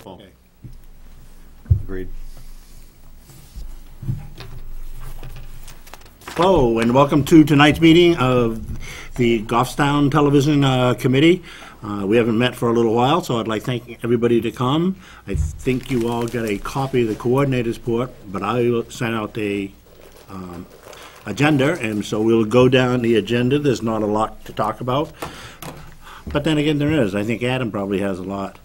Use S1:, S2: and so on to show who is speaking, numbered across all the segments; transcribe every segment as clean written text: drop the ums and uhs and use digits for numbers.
S1: Okay.
S2: Agreed.
S1: Hello, and welcome to tonight's meeting of the Goffstown Television Committee. We haven't met for a little while, so I'd like to thank everybody to come. I think you all got a copy of the coordinator's report, but I sent out a agenda, and so we'll go down the agenda. There's not a lot to talk about, but then again, there is. I think Adam probably has a lot.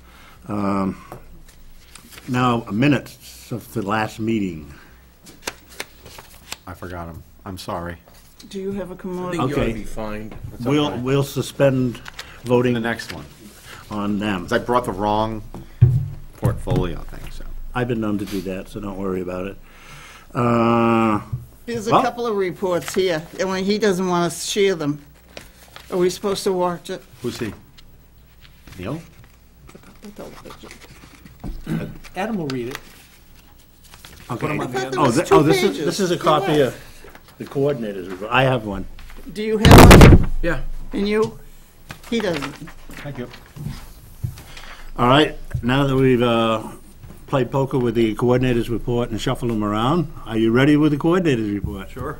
S1: Now, minutes of the last meeting.
S2: I forgot him. I'm sorry.
S3: Do you have a
S4: I
S3: commodity?
S4: think you ought
S1: Okay.
S4: to be fine.
S1: We'll suspend voting
S2: The next one.
S1: on them.
S2: 'Cause I brought the wrong portfolio thing, so.
S1: I've been known to do that, so don't worry about it.
S3: There's a
S1: Well-
S3: couple of reports here, and when he doesn't want us to share them. Are we supposed to watch it?
S2: Who's he? Neil?
S5: Adam will read it.
S1: Okay.
S5: them on the
S3: I thought
S5: end.
S3: there was two pages.
S1: This is a
S3: There
S1: copy
S3: was.
S1: of the coordinators. I have one.
S3: Do you have one?
S4: Yeah.
S3: And you? He doesn't.
S2: Thank you.
S1: All right, now that we've played poker with the coordinators report and shuffled them around, are you ready with the coordinators report?
S5: Sure.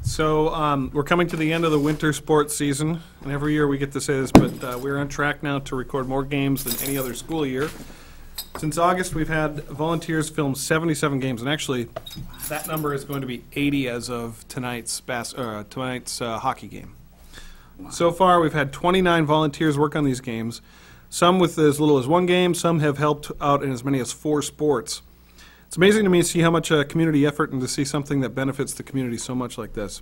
S5: So we're coming to the end of the winter sports season, and every year we get to say this, but we're on track now to record more games than any other school year. Since August, we've had volunteers film 77 games, and actually, that number is going to be 80 as of tonight's hockey game. So far, we've had 29 volunteers work on these games, some with as little as one game, some have helped out in as many as 4 sports. It's amazing to me to see how much community effort and to see something that benefits the community so much like this.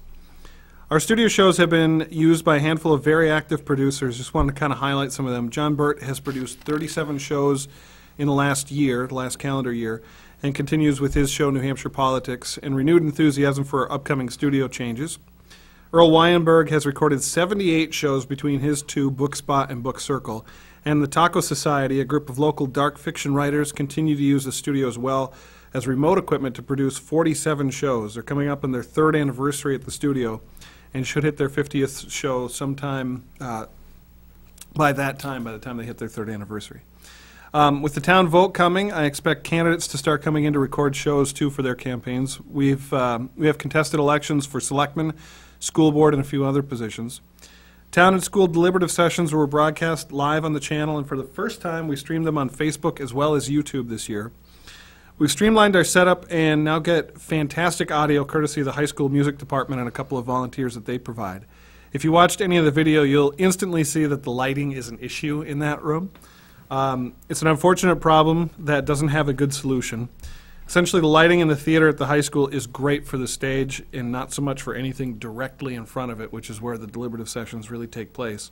S5: Our studio shows have been used by a handful of very active producers. Just wanted to kind of highlight some of them. John Burt has produced 37 shows in the last calendar year, and continues with his show New Hampshire Politics, and renewed enthusiasm for upcoming studio changes. Earl Weinberg has recorded 78 shows between his 2, Book Spot and Book Circle, and the Taco Society, a group of local dark fiction writers, continue to use the studio as well as remote equipment to produce 47 shows. They're coming up on their 3rd anniversary at the studio and should hit their 50th show sometime by the time they hit their 3rd anniversary. With the town vote coming, I expect candidates to start coming in to record shows, too, for their campaigns. We have contested elections for selectmen, school board, and a few other positions. Town and school deliberative sessions were broadcast live on the channel, and for the first time, we streamed them on Facebook as well as YouTube this year. We've streamlined our setup and now get fantastic audio courtesy of the high school music department and a couple of volunteers that they provide. If you watched any of the video, you'll instantly see that the lighting is an issue in that room. It's an unfortunate problem that doesn't have a good solution. Essentially, the lighting in the theater at the high school is great for the stage and not so much for anything directly in front of it, which is where the deliberative sessions really take place.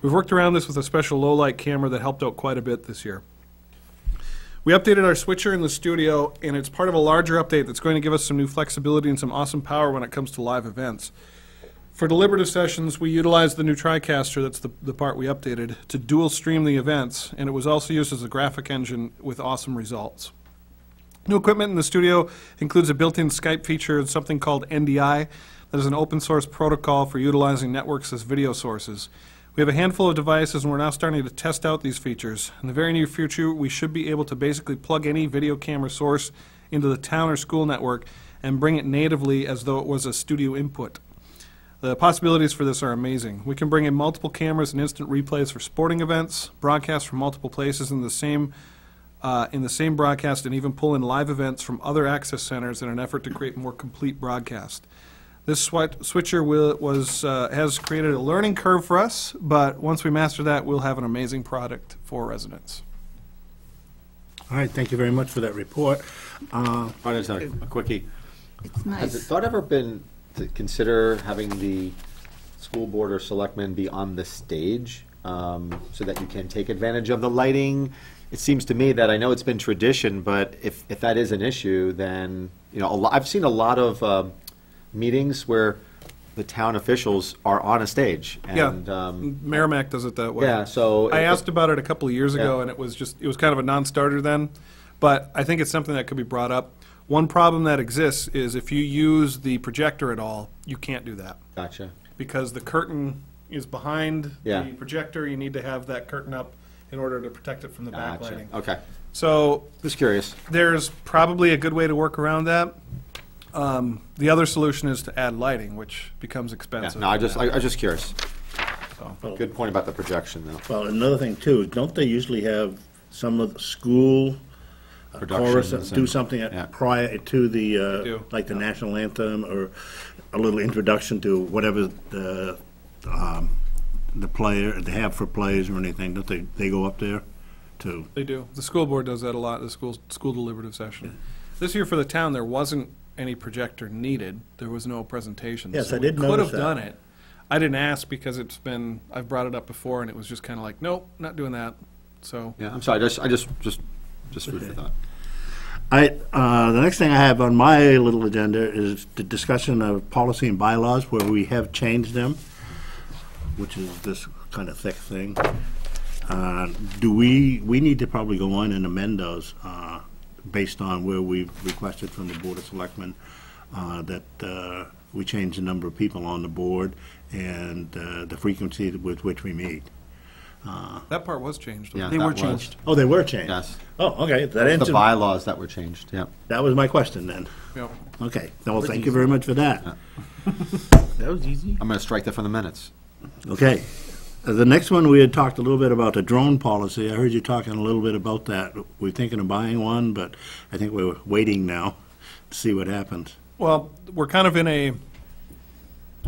S5: We've worked around this with a special low-light camera that helped out quite a bit this year. We updated our switcher in the studio, and it's part of a larger update that's going to give us some new flexibility and some awesome power when it comes to live events. For deliberative sessions, we utilized the new TriCaster, that's the part we updated, to dual stream the events, and it was also used as a graphic engine with awesome results. New equipment in the studio includes a built-in Skype feature and something called NDI, that is an open-source protocol for utilizing networks as video sources. We have a handful of devices, and we're now starting to test out these features. In the very near future, we should be able to basically plug any video camera source into the town or school network and bring it natively as though it was a studio input. The possibilities for this are amazing. We can bring in multiple cameras and instant replays for sporting events, broadcast from multiple places in the same broadcast, and even pull in live events from other access centers in an effort to create more complete broadcast. This switcher has created a learning curve for us, but once we master that, we'll have an amazing product for residents.
S1: All right, thank you very much for that report.
S2: Just a quickie.
S3: It's
S2: Has
S3: nice.
S2: it thought ever been to consider having the school board or selectmen be on the stage so that you can take advantage of the lighting? It seems to me that I know it's been tradition, but if that is an issue, then, you know, I've seen a lot of meetings where the town officials are on a stage. And,
S5: Merrimack does it that way.
S2: yeah, so
S5: I asked about it a couple of years ago,
S2: Yeah.
S5: and it was kind of a non-starter then, but I think it's something that could be brought up. One problem that exists is if you use the projector at all, you can't do that
S2: Gotcha.
S5: because the curtain is behind
S2: Yeah.
S5: the projector. You need to have that curtain up in order to protect it from the
S2: Gotcha.
S5: backlighting.
S2: Okay,
S5: So
S2: just curious.
S5: there's probably a good way to work around that. The other solution is to add lighting, which becomes
S2: Yeah,
S5: expensive.
S2: no, I was just curious.
S5: So-
S2: Good point about the projection, though.
S1: Well, another thing too, don't they usually have some of the school chorus
S2: Productions
S1: do
S2: and-
S1: something
S2: yeah.
S1: prior to the,
S5: do.
S1: like the national anthem or a little introduction to whatever the player, they have for plays or anything, don't they go up there to?
S5: They do. The school board does that a lot, the school deliberative session. This year for the town, there wasn't any projector needed. There was no presentation.
S1: Yes,
S5: So
S1: I did
S5: we
S1: notice
S5: could have
S1: that.
S5: done it. I didn't ask because I've brought it up before, and it was just kind of like, nope, not doing that. So,
S2: Yeah, I'm sorry, I just food for thought.
S1: The next thing I have on my little agenda is the discussion of policy and bylaws where we have changed them, which is this kind of thick thing. We need to probably go on and amend those based on where we've requested from the Board of Selectmen that we change the number of people on the board and the frequency with which we meet.
S5: that part was changed.
S2: Yeah,
S4: They
S2: that
S4: were
S2: was-
S4: changed.
S1: Oh, they were changed?
S2: Yes.
S1: Oh, okay, that
S2: The
S1: answered,
S2: bylaws that were changed, yeah.
S1: that was my question then.
S5: Yep.
S1: Okay, well, thank you very much for that.
S4: That was easy.
S2: I'm going to strike that from the minutes.
S1: Okay. The next one, we had talked a little bit about the drone policy. I heard you talking a little bit about that. We're thinking of buying one, but I think we're waiting now to see what happens.
S5: Well, we're kind of in a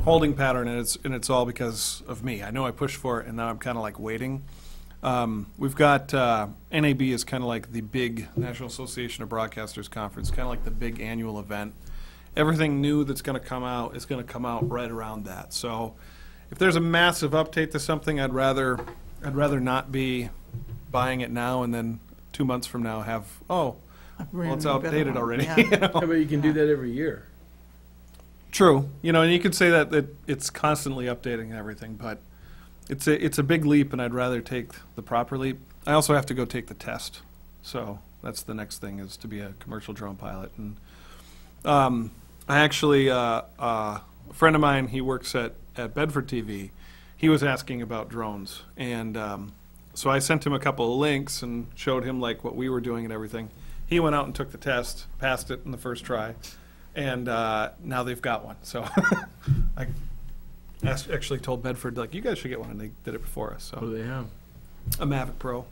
S5: holding pattern, and it's all because of me. I know I pushed for it, and now I'm kind of like waiting. We've got NAB is kind of like the big National Association of Broadcasters conference, kind of like the big annual event. Everything new that's going to come out is going to come out right around that. So, if there's a massive update to something, I'd rather not be buying it now and then 2 months from now have well, it's outdated already.
S3: Yeah.
S5: you know?
S4: Yeah, but you can do that every year.
S5: True, and you could say that it's constantly updating and everything, but it's a big leap, and I'd rather take the proper leap. I also have to go take the test, so that's the next thing is to be a commercial drone pilot. And I actually a friend of mine, he works at Bedford TV. He was asking about drones, and so I sent him a couple of links and showed him like what we were doing and everything. He went out and took the test, passed it in the first try. And now they've got one. So I actually told Bedford, like, you guys should get one, and they did it before us.
S4: What do
S5: So
S4: they have?
S5: a Mavic Pro.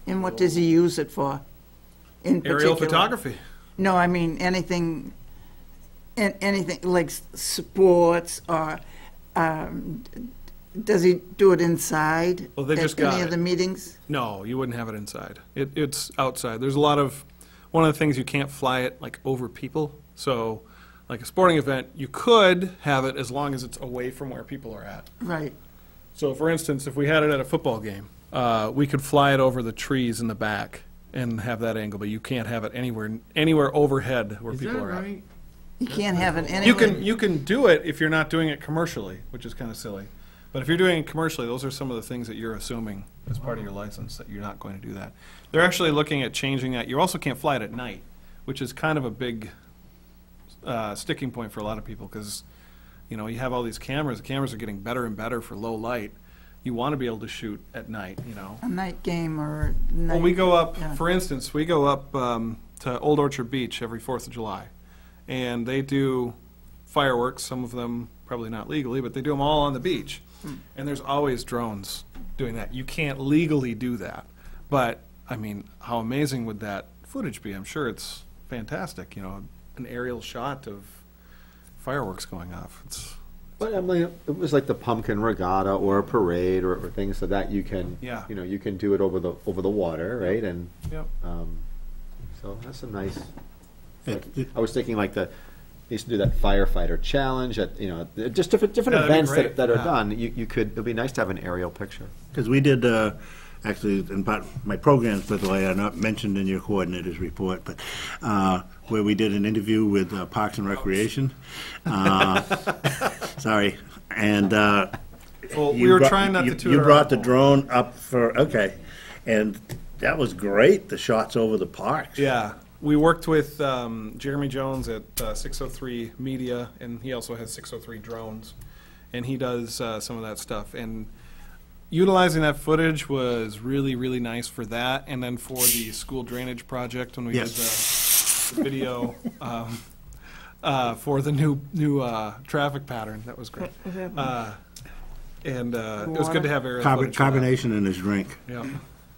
S3: And what does he use it for? In
S5: Aerial
S3: particular?
S5: photography.
S3: No, I mean, anything like sports or, does he do it inside?
S5: Well, they just
S3: at any
S5: got
S3: of
S5: it.
S3: the meetings?
S5: No, you wouldn't have it inside. It's outside. There's one of the things you can't fly it like over people. So like a sporting event, you could have it as long as it's away from where people are at.
S3: Right.
S5: So for instance, if we had it at a football game, we could fly it over the trees in the back and have that angle, but you can't have it anywhere overhead where
S4: Is
S5: people
S4: that
S5: are at.
S4: right?
S3: You can't have it anywhere.
S5: You can do it if you're not doing it commercially, which is kind of silly. But if you're doing it commercially, those are some of the things that you're assuming as part of your license, that you're not going to do that. They're actually looking at changing that. You also can't fly it at night, which is kind of a big sticking point for a lot of people because, you have all these cameras. The cameras are getting better and better for low light. You want to be able to shoot at night,
S3: A night game or night.
S5: Well, we go up,
S3: yeah.
S5: for instance, we go up to Old Orchard Beach every 4th of July. And they do fireworks, some of them probably not legally, but they do them all on the beach. And there's always drones doing that. You can't legally do that. But, I mean, how amazing would that footage be? I'm sure it's fantastic, an aerial shot of fireworks going off.
S2: But I mean, it was like the pumpkin regatta or a parade or things so that you can,
S5: Yeah.
S2: you can do it over the water, right? And
S5: Yep.
S2: so that's a nice.
S1: Yeah.
S2: I was thinking like they used to do that firefighter challenge at just different
S5: Yeah, that'd be
S2: events
S5: great.
S2: that are
S5: Yeah.
S2: done. You could it'd be nice to have an aerial picture.
S1: Because we did, actually, in part, my programs, by the way, are not mentioned in your coordinators report, but where we did an interview with Parks and Recreation. Sorry. And
S5: Well, we
S1: you
S5: were
S1: brought-
S5: trying not
S1: you-
S5: to toot
S1: You
S5: our
S1: brought the
S5: own horn.
S1: drone up for, okay. And that was great, the shots over the parks.
S5: Yeah, we worked with Jeremy Jones at 603 Media, and he also has 603 Drones, and he does some of that stuff. And utilizing that footage was really, really nice for that, and then for the school drainage project when we did the video for the new traffic pattern. That was great. It was good to have aerial footage for that.
S1: Carbonation in his drink.
S5: Yeah.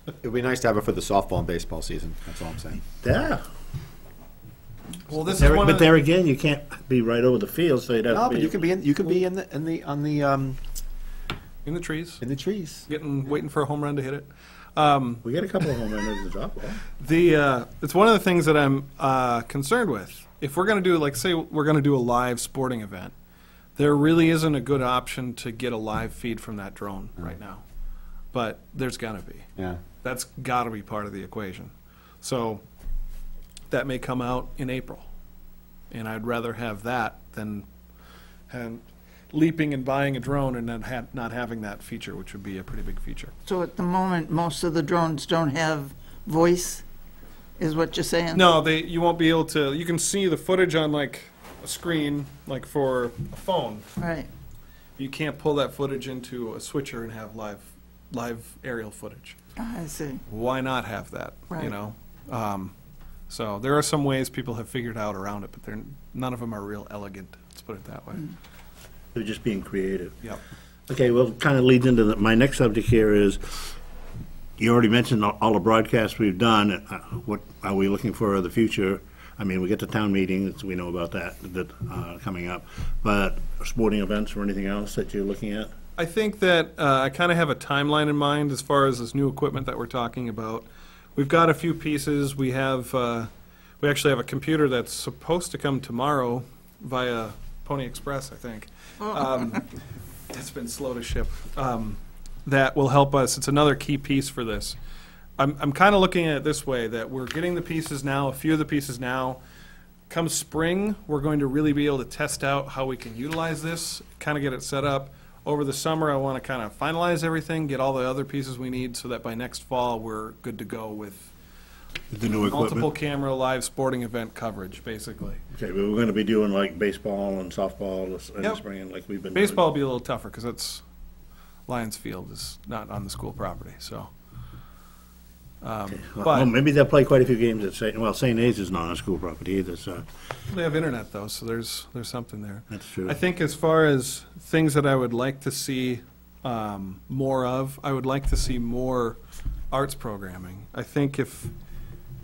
S2: It would be nice to have it for the softball and baseball season, that's all I'm saying.
S1: Yeah.
S5: Well, this is
S1: There,
S5: one
S1: but
S5: of
S1: there again, you can't be right over the field, so you'd have
S2: No,
S1: to
S2: but
S1: be.
S2: you could be
S5: in the trees,
S2: in the trees.
S5: waiting for a home run to hit it.
S1: We got a couple of home runners in softball.
S5: It's one of the things that I'm concerned with. If we're going to do, like, say we're going to do a live sporting event, there really isn't a good option to get a live feed from that drone right now. But there's going to be.
S2: Yeah.
S5: That's got to be part of the equation. So that may come out in April. And I'd rather have that than leaping and buying a drone and then not having that feature, which would be a pretty big feature.
S3: So at the moment, most of the drones don't have voice, is what you're saying?
S5: No, you won't be able to. You can see the footage on like a screen, like for a phone.
S3: Right.
S5: You can't pull that footage into a switcher and have live aerial footage.
S3: I see.
S5: Why not have that? You
S3: Right.
S5: know. So there are some ways people have figured out around it, but none of them are real elegant. Let's put it that way.
S1: They're just being creative.
S5: Yep.
S1: Okay, well, kind of leads into my next subject here is, you already mentioned all the broadcasts we've done. What are we looking for in the future? I mean, we get to town meetings, we know about that coming up. But sporting events or anything else that you're looking at?
S5: I think that I kind of have a timeline in mind as far as this new equipment that we're talking about. We've got a few pieces. We actually have a computer that's supposed to come tomorrow via Pony Express, I think. It's been slow to ship. That will help us. It's another key piece for this. I'm kind of looking at it this way, that we're getting the pieces now, a few of the pieces now. Come spring, we're going to really be able to test out how we can utilize this, kind of get it set up. Over the summer, I want to kind of finalize everything, get all the other pieces we need so that by next fall, we're good to go with
S1: The new
S5: multiple
S1: equipment?
S5: camera live sporting event coverage, basically.
S1: Okay, but we're going to be doing like baseball and softball in the
S5: Yep.
S1: spring, like we've been doing.
S5: Baseball will be a little tougher because it's Lions Field is not on the school property, so.
S1: Well,
S5: But
S1: maybe they'll play quite a few games at St. A's is not on school property either, so
S5: they have internet though, so there's something there.
S1: that's true.
S5: I think as far as things that I would like to see more of, I would like to see more arts programming. I think if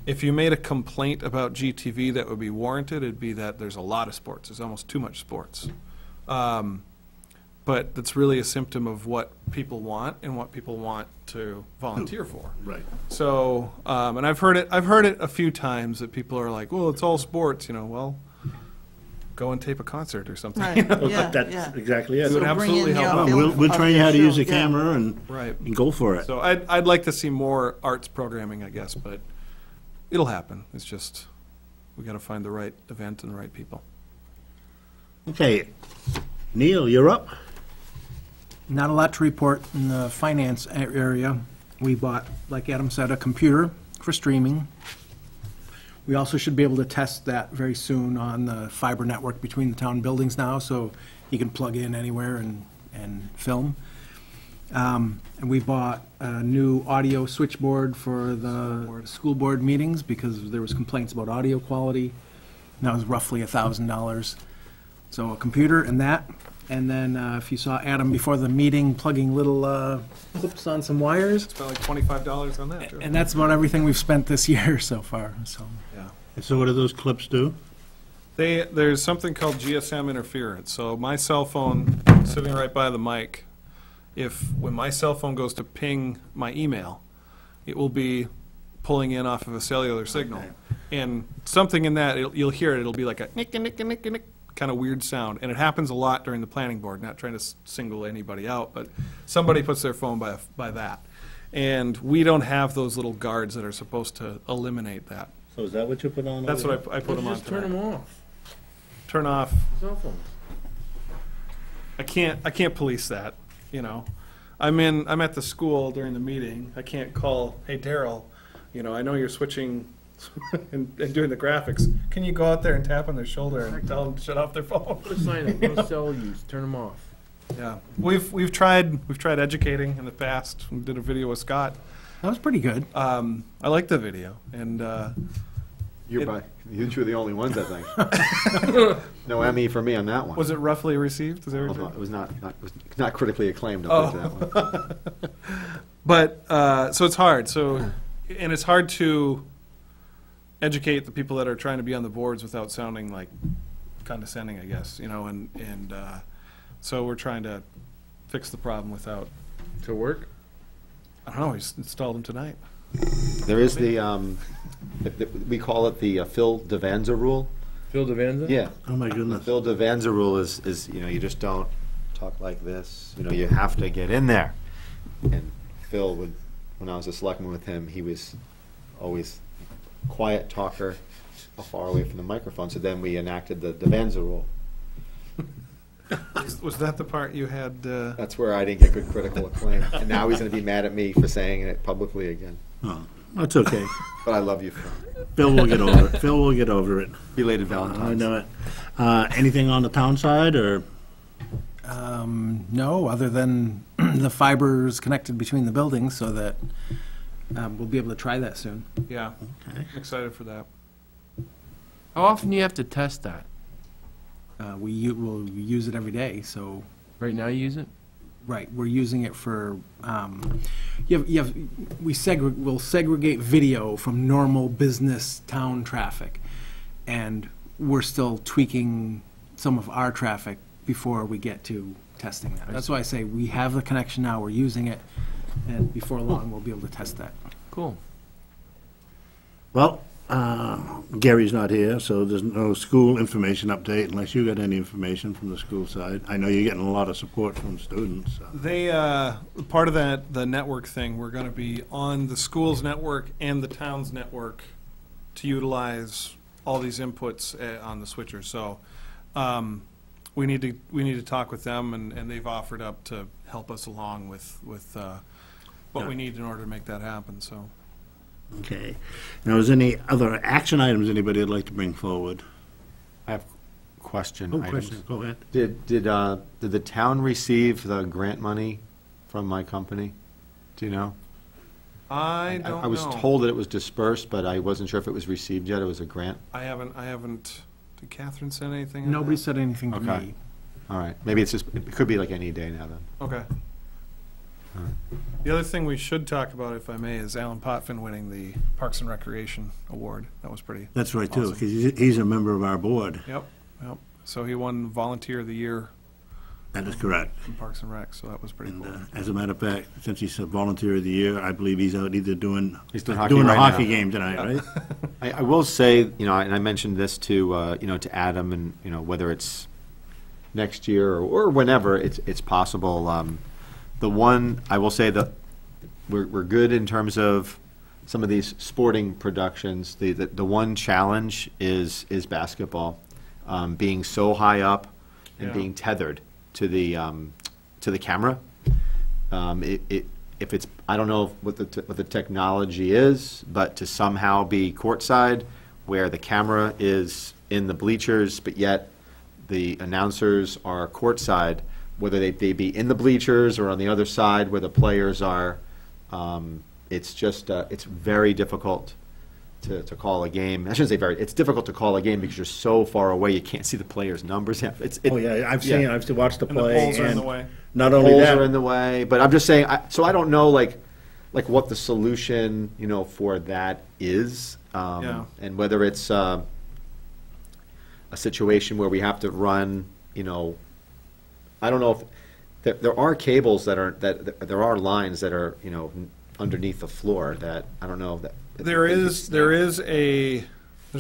S5: you made a complaint about GTV that would be warranted, it'd be that there's a lot of sports. There's almost too much sports. But that's really a symptom of what people want and what people want to volunteer for.
S1: Right.
S5: So, and I've heard it a few times that people are like, well, it's all sports, you know, well, go and tape a concert or something.
S3: Right, yeah,
S1: That's
S3: yeah.
S1: exactly it.
S5: It would
S3: So bring in
S5: absolutely
S3: your
S5: help
S1: Well,
S5: out.
S3: film
S1: we'll
S3: of
S1: train you
S3: your
S1: how to use a
S3: show, yeah.
S1: camera and
S5: Right.
S1: go for it.
S5: So I'd like to see more arts programming, I guess, but it'll happen. It's just, we gotta find the right event and the right people.
S1: Okay, Neil, you're up.
S6: Not a lot to report in the finance area. We bought, like Adam said, a computer for streaming. We also should be able to test that very soon on the fiber network between the town buildings now, so you can plug in anywhere and film. And we bought a new audio switchboard for the school board meetings because there was complaints about audio quality. And that was roughly $1,000. So a computer and that. And then if you saw Adam before the meeting plugging little clips on some wires.
S5: Spent like $25 on that, too.
S6: And that's about everything we've spent this year so far, so.
S5: Yeah.
S1: So what do those clips do?
S5: There's something called GSM interference. So my cell phone, sitting right by the mic, when my cell phone goes to ping my email, it will be pulling in off of a cellular signal.
S1: Okay.
S5: And something in that, you'll hear it, it'll be like a nick, nick, nick, nick, kind of weird sound. And it happens a lot during the planning board, not trying to single anybody out, but somebody puts their phone by that. And we don't have those little guards that are supposed to eliminate that.
S1: So is that what you put on?
S5: That's
S1: over
S5: what I put them on
S4: Just turn them
S5: tonight.
S4: off.
S5: Turn off.
S4: Cell phones.
S5: I can't police that, you know. I'm at the school during the meeting. I can't call, hey, Daryl, you know, I know you're switching and doing the graphics. Can you go out there and tap on their shoulder and tell them to shut off their phone?
S4: Put a sign up, no cell use, turn them off.
S5: Yeah, we've tried educating in the past. We did a video with Scott.
S6: That was pretty good.
S5: I like the video, and
S2: You two are the only ones, I think. No Emmy for me on that one.
S5: was it roughly received? Is
S2: Well,
S5: everything?
S2: it was not critically acclaimed. I'll put it that way.
S5: But so it's hard. So, and it's hard to educate the people that are trying to be on the boards without sounding like condescending, I guess. You know, and so we're trying to fix the problem without.
S4: To work?
S5: I don't know. We just installed them tonight.
S2: There is we call it the Phil Devanza rule.
S4: Phil Devanza?
S2: Yeah.
S1: Oh, my
S2: The
S1: goodness.
S2: Phil Devanza rule is, you just don't talk like this. You have to get in there. And Phil, when I was a selectman with him, he was always quiet talker, far away from the microphone. So then we enacted the Devanza rule.
S5: Was that the part you had?
S2: That's where I didn't get good critical acclaim. And now he's going to be mad at me for saying it publicly again.
S1: Oh, that's okay.
S2: But I love you, Phil.
S1: Phil will get over it. Phil will get over it.
S2: Belated
S1: I
S2: Valentine's.
S1: know it. Anything on the town side, or?
S6: No, other than the fibers connected between the buildings so that we'll be able to try that soon.
S5: Yeah,
S1: Okay.
S5: I'm excited for that.
S7: How often do you have to test that?
S6: We'll use it every day, so,
S7: Right now you use it?
S6: right, we're using it for, we'll segregate video from normal business town traffic, and we're still tweaking some of our traffic before we get to testing that. That's why I say we have the connection now, we're using it, and before long, we'll be able to test that.
S7: Cool.
S1: Well, Gary's not here, so there's no school information update unless you got any information from the school side. I know you're getting a lot of support from students. So.
S5: They part of the network thing. We're going to be on the school's network and the town's network to utilize all these inputs on the switcher. So we need to talk with them, and they've offered up to help us along with what we need in order to make that happen. So.
S1: Okay. Now, is any other action items anybody would like to bring forward?
S2: I have question items.
S1: Question. Go ahead.
S2: Did the town receive the grant money from my company? Do you know?
S5: I don't know.
S2: I was told that it was dispersed, but I wasn't sure if it was received yet. It was a grant.
S5: I haven't. Did Catherine send anything? on
S6: Nobody
S5: that?
S6: said anything to
S2: Okay.
S6: me.
S2: All right. Maybe it's just, it could be like any day now then.
S5: Okay.
S2: All right.
S5: The other thing we should talk about, if I may, is Alan Potvin winning the Parks and Recreation Award. That was pretty.
S1: That's right, too,
S5: Awesome.
S1: because he's a member of our board.
S5: Yep. So he won Volunteer of the Year
S1: That is correct.
S5: in Parks and Rec, so that was pretty
S1: And
S5: cool.
S1: as a matter of fact, since he's a volunteer of the year, I believe he's out either doing
S2: He's doing hockey
S1: the
S2: right
S1: hockey
S2: now.
S1: game tonight, right?
S2: I will say, and I mentioned this to, to Adam, and, whether it's next year or whenever it's possible. The one, I will say that we're good in terms of some of these sporting productions. The one challenge is basketball, being so high up and
S5: Yeah.
S2: being tethered to the camera. If it's, I don't know what the technology is, but to somehow be courtside where the camera is in the bleachers, but yet the announcers are courtside, whether they be in the bleachers or on the other side where the players are, it's just, it's very difficult to call a game. I shouldn't say very, it's difficult to call a game because you're so far away, you can't see the players' numbers.
S1: Oh, yeah, I've watched the
S5: And the
S1: play.
S5: poles are in the way.
S1: Not only
S2: Holes
S1: that,
S2: are in the way, but I'm just saying, so I don't know, like what the solution, for that is.
S5: Yeah.
S2: And whether it's a situation where we have to run, I don't know if, there are cables that there are lines that are, underneath the floor that, I don't know if that.
S5: There's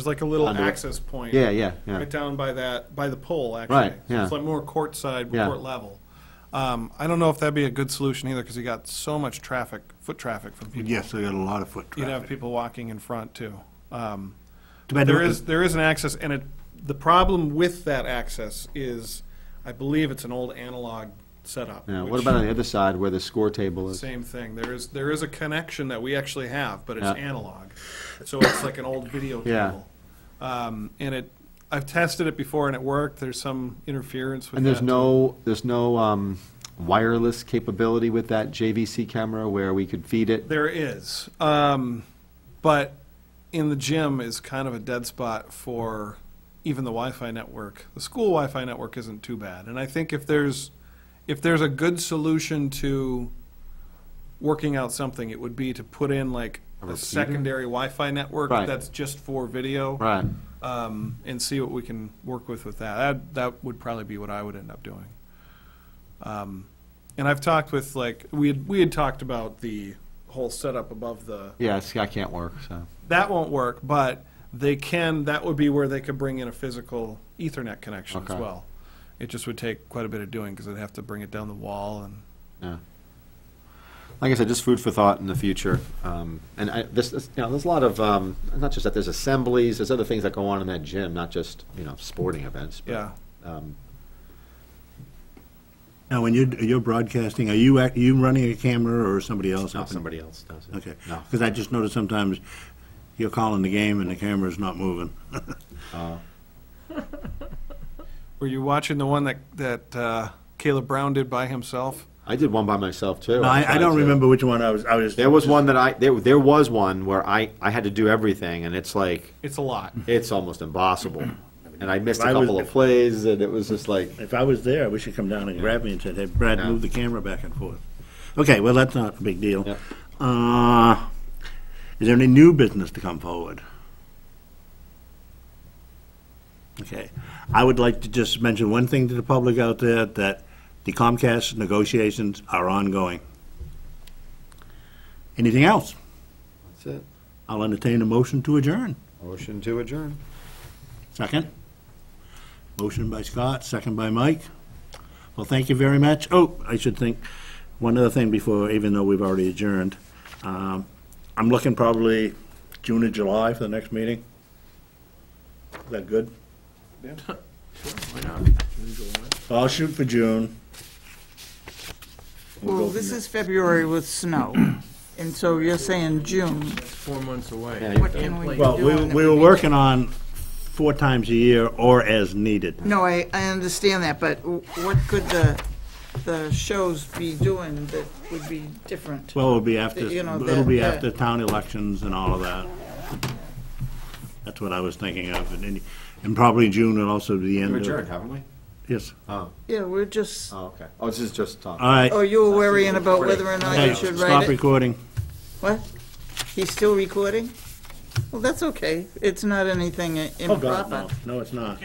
S5: like a little
S2: Under-
S5: access point.
S2: Yeah.
S5: Right down by the pole, actually.
S2: Right,
S5: So
S2: yeah.
S5: it's like more court side,
S2: Yeah.
S5: court level. I don't know if that'd be a good solution either, because you got so much foot traffic from people.
S1: yes, they got a lot of foot
S5: You'd have
S1: traffic.
S5: people walking in front too.
S1: Too bad
S5: There is an access, and the problem with that access is, I believe it's an old analog setup.
S2: Yeah, what
S5: which-
S2: about on the other side where the score table is?
S5: Same thing. There is a connection that we actually have, but it's
S2: Yeah.
S5: analog. So it's like an old video
S2: Yeah.
S5: cable. And I've tested it before and it worked. There's some interference with
S2: And there's
S5: that.
S2: no wireless capability with that JVC camera where we could feed it?
S5: There is, but in the gym is kind of a dead spot for even the Wi-Fi network. The school Wi-Fi network isn't too bad, and I think if there's a good solution to working out something, it would be to put in like a
S2: repeater?
S5: secondary Wi-Fi network
S2: Right.
S5: that's just for video,
S2: Right.
S5: and see what we can work with that. That would probably be what I would end up doing. And I've talked with we had talked about the whole setup above the.
S2: Yeah, I can't work, so.
S5: That won't work, but that would be where they could bring in a physical Ethernet connection as
S2: Okay.
S5: well. It just would take quite a bit of doing because they'd have to bring it down the wall and.
S2: Yeah. Like I said, just food for thought in the future. There's a lot of, not just that, there's assemblies, there's other things that go on in that gym, not just, sporting events. But,
S5: Yeah.
S1: Now, when you're broadcasting, are you running a camera or somebody else?
S2: No, somebody else does it.
S1: Okay.
S2: No.
S1: Because I just noticed sometimes you're calling the game and the camera's not moving.
S5: Were you watching the one that Caleb Brown did by himself?
S2: I did one by myself, too.
S1: No, I
S2: tried
S1: don't
S2: to-
S1: remember which one I was.
S2: There was one that there was one where I had to do everything, and it's like,
S5: It's a lot.
S2: it's almost impossible. And I missed a
S1: I was-
S2: couple of plays, and it was just like,
S1: If I was there, I wish you'd come down and grab me and said, hey, Brad,
S2: Yeah.
S1: move the camera back and forth. Okay, well, that's not a big deal.
S2: Yep.
S1: Is there any new business to come forward? Okay. I would like to just mention one thing to the public out there, that the Comcast negotiations are ongoing. Anything else?
S2: that's it.
S1: I'll entertain a motion to adjourn.
S2: Motion to adjourn.
S1: Second? Motion by Scott, second by Mike. Well, thank you very much. Oh, I should think, one other thing before, even though we've already adjourned. I'm looking probably June or July for the next meeting. Is that good?
S7: Why not?
S1: Well, I'll shoot for June. We'll
S3: Well,
S1: go
S3: this
S1: from
S3: is February with snow, and so you're saying June.
S7: It's 4 months away.
S2: Yeah,
S3: What can we
S1: Well,
S3: do?
S1: we were working on 4 times a year or as needed.
S3: No, I understand that, but what could the shows be doing that would be different?
S1: Well, it'll be after,
S3: You know,
S1: it'll be
S3: that-
S1: after town elections and all of that. That's what I was thinking of, and probably June will also be the end
S2: We've
S1: of.
S2: adjourned, haven't we?
S1: Yes.
S2: Oh,
S3: Yeah, we're just,
S2: okay. Oh, this is just
S1: All
S2: talking.
S1: right.
S3: oh, you were worrying about whether or not
S1: Hey,
S3: you should
S1: stop
S3: write it?
S1: recording.
S3: What? He's still recording? Well, that's okay. It's not anything
S1: Oh, God,
S3: improper,
S1: no. No, it's not.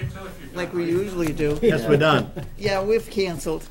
S3: like we usually do.
S1: Yes, we're done.
S3: Yeah, we've canceled.